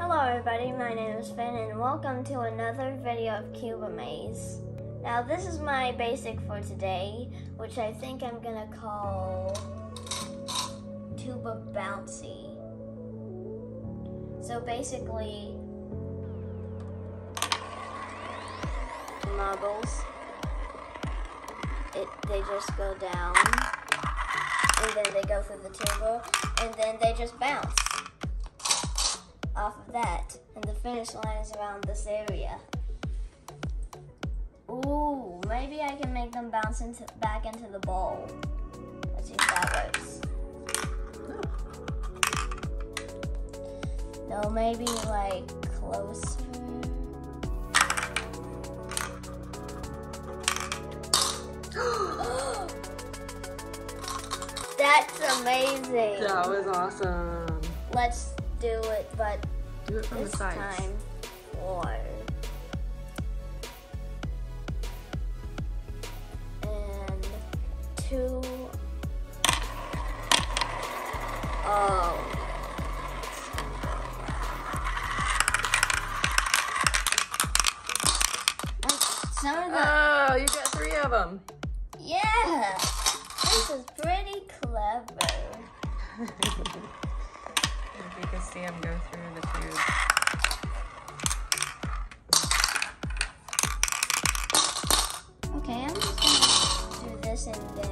Hello everybody, my name is Finn and welcome to another video of Cuba Maze. Now this is my basic for today, which I think I'm gonna call Tuba Bouncy. So basically, marbles, they just go down, and then they go through the tuba, and then they just bounce off of that, and the finish line is around this area. Ooh, maybe I can make them bounce back into the bowl. Let's see if that works. No, maybe like closer. That's amazing. That was awesome. Let's do it, but do it from this the sides. time forward. And two. Oh. Some of the. Oh, you got 3 of them. Yeah. This is pretty clever. If you can see them go through the tube. Okay, I'm just gonna do this and then.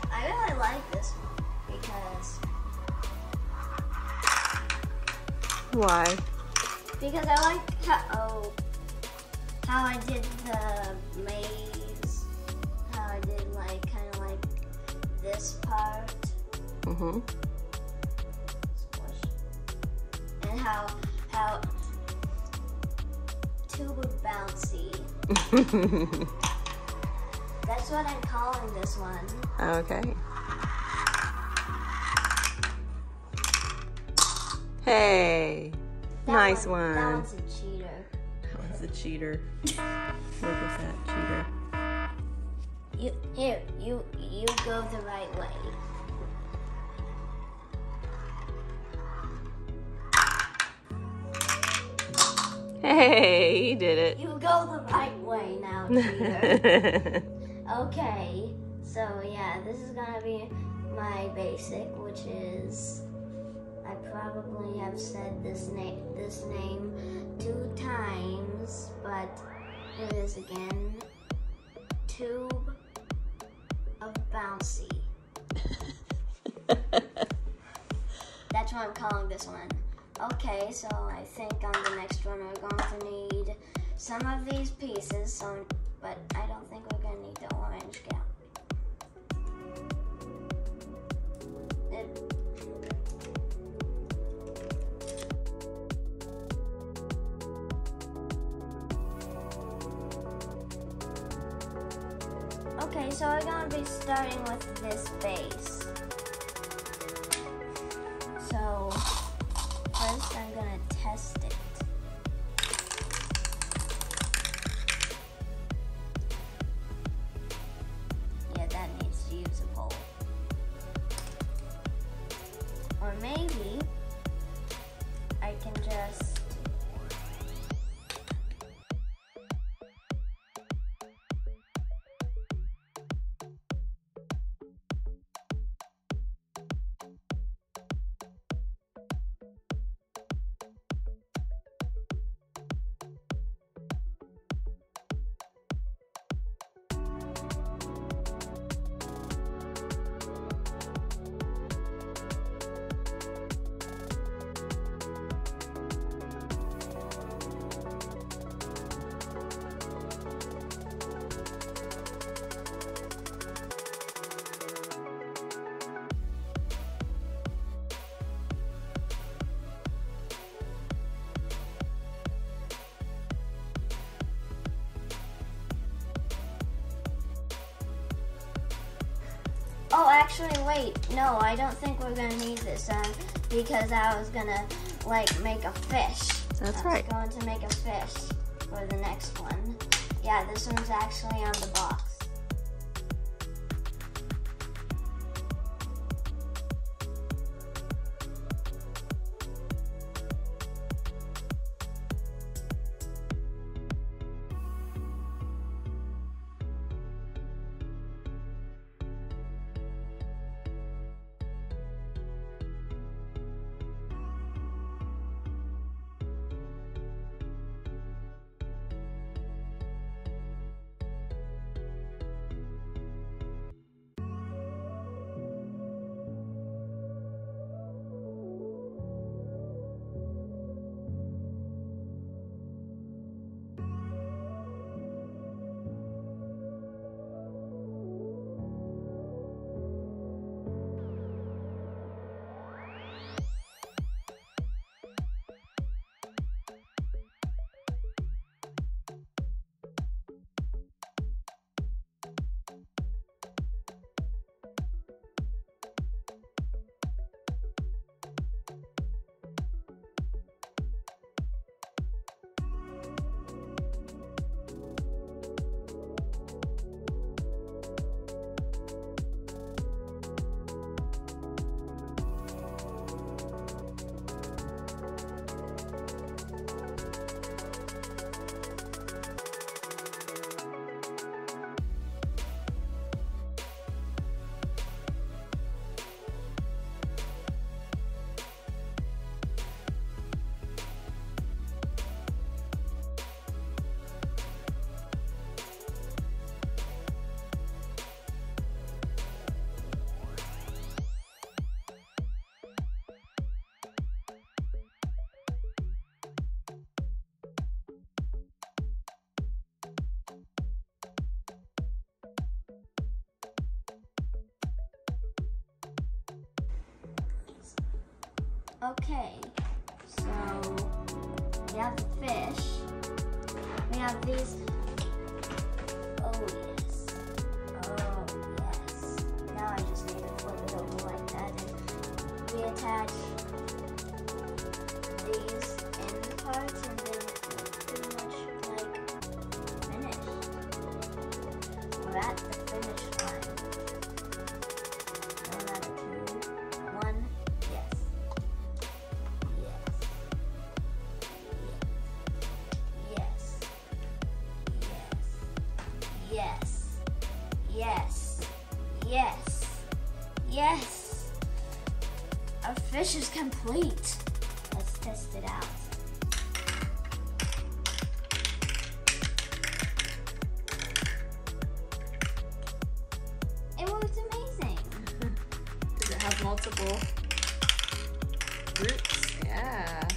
I really like this one because Why? I like how I did the maze, how I did like kind of like this part, squish, and how tuba bouncy. That's what I'm calling this one. Okay. Hey, nice one. That one's a cheater. That one's a cheater. Look at that cheater. You go the right way. Hey, he did it. You go the right way now, cheater. Okay, so yeah, this is gonna be my basic, which is, I probably have said this name 2 times, but here it is again. Tube of Bouncy. That's what I'm calling this one. Okay, so I think on the next one we're going to need some of these pieces, but I don't think we're going to need the orange gown. Okay, so we're going to be starting with this base. So first I'm going to test it. Yeah, that needs to use a pole. Or maybe I can just actually, wait. No, I don't think we're gonna need this because I was gonna like make a fish. That's right. I was going to make a fish for the next one. Yeah, this one's actually on the box. Okay, so we have the fish. We have these. Oh yes. Oh yes. Now I just need to flip it over like that, and we attach these end parts, and then it's pretty much like finished. We're at the finish line. One out of two. One. Yes. Yes. Yes. Yes. Yes. Our fish is complete. Let's test it out. It works amazing. Does it have multiple roots? Yeah.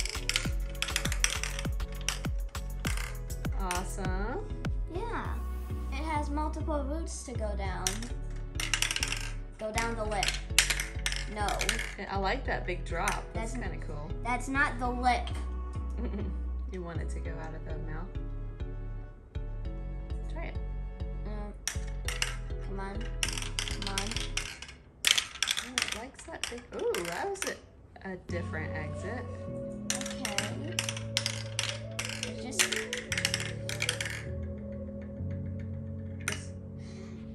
Awesome. Yeah. It has multiple roots to go down. Go down the lip. No. I like that big drop. That's kind of cool. That's not the lip. You want it to go out of the mouth? Try it. Come on. Come on. Oh, it likes that big. Ooh, that was a different exit. Okay. Just.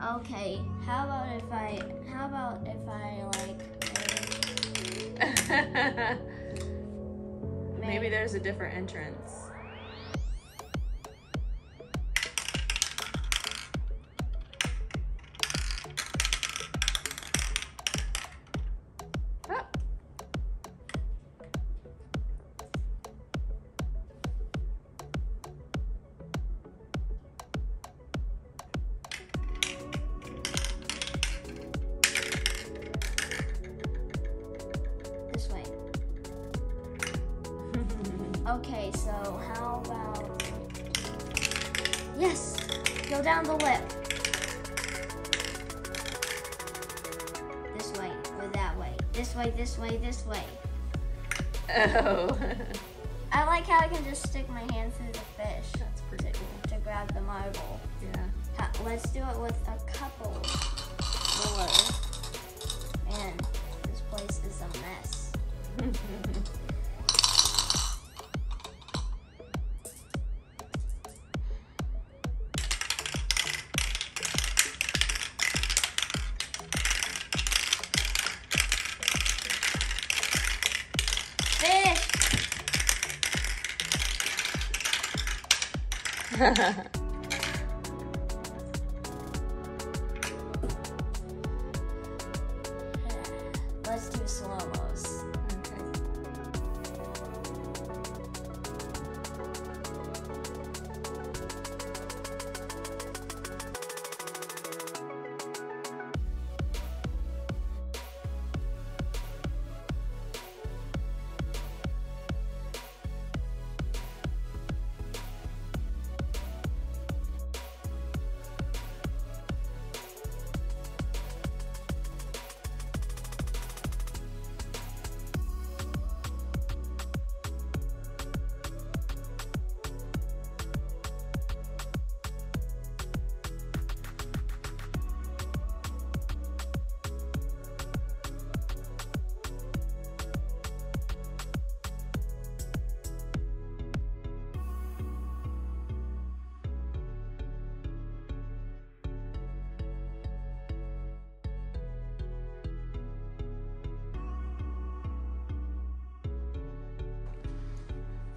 Okay. How about if I like Maybe there's a different entrance. Oh. This way. Okay, so how about... Yes! Go down the lip. This way, or that way. This way, this way, this way. Oh. I like how I can just stick my hand through the fish. That's pretty cool. To grab the marble. Yeah. Let's do it with a couple more. Let's do slow-mos. Okay.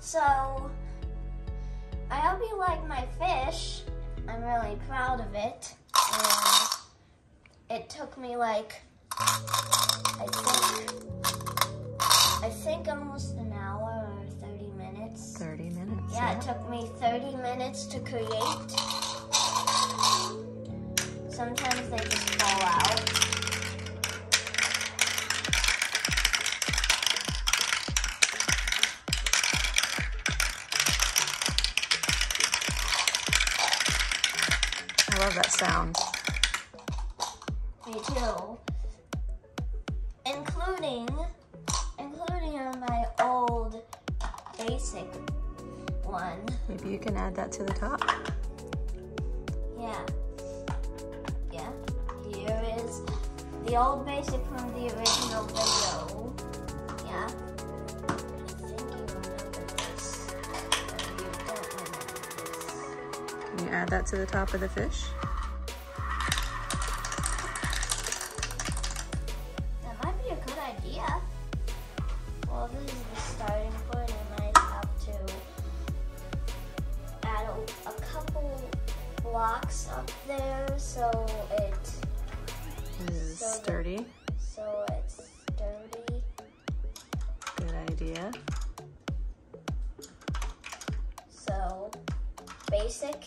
So, I hope you like my fish. I'm really proud of it. And it took me like, I think almost an hour or 30 minutes. 30 minutes. Yeah, it took me 30 minutes to create. Sometimes they just fall out. I love that sound. Me too. Including on my old basic one. Maybe you can add that to the top. Yeah. Yeah. Here is the old basic from the original video. Yeah. I think you remember this. Or you don't remember this. Can you add that to the top of the fish? That might be a good idea. Well, this is the starting point. I might have to add a couple blocks up there so This is sturdy. so it's sturdy. Good idea. So, basic,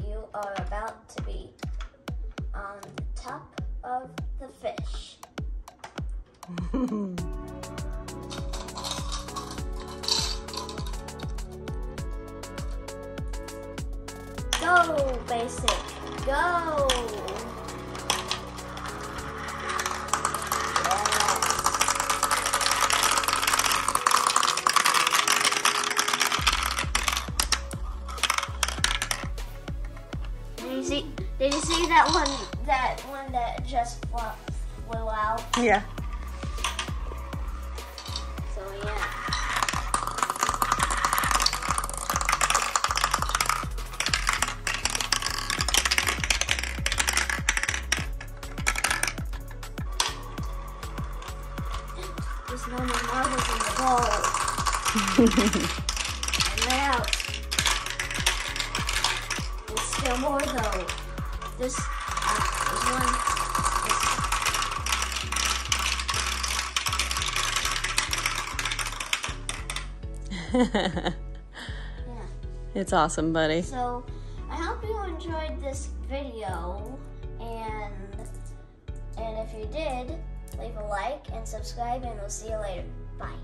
you are about to be on the top of the fish. Go, basic, go! Yes. Did you see that one that just flew out? Yeah. So yeah. There's no more marbles in the bowl. I'm out. There's still more though. There's one. Yeah. It's awesome, buddy. So I hope you enjoyed this video, and if you did, leave a like and subscribe, and we'll see you later. Bye.